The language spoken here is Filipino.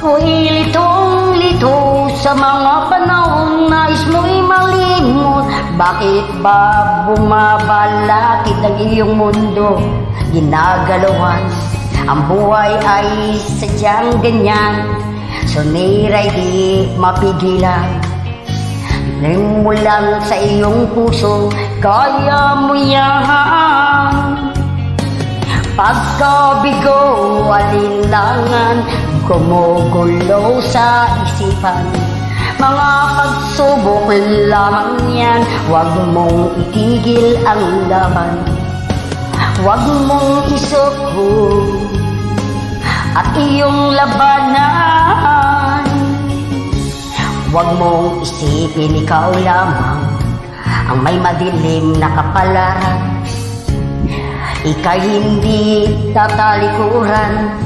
Ako'y litong-lito sa mga panahon nais mo'y malimot. Bakit ba bumabalakid ang iyong mundo? Ginagalawan, ang buhay ay sadyang ganyan. Sumira'y di mapigilan. Tingin mo lang sa iyong puso, kaya mo yan. Pagkabigo, alinlangan, gumugulo sa isipan. Mga pagsubok lamang yan, huwag mong itigil ang laban. Huwag mong isuko at iyong labanan. Huwag mong isipin ikaw lamang ang may madilim na kapalaran. Ika'y hindi tatalikuran.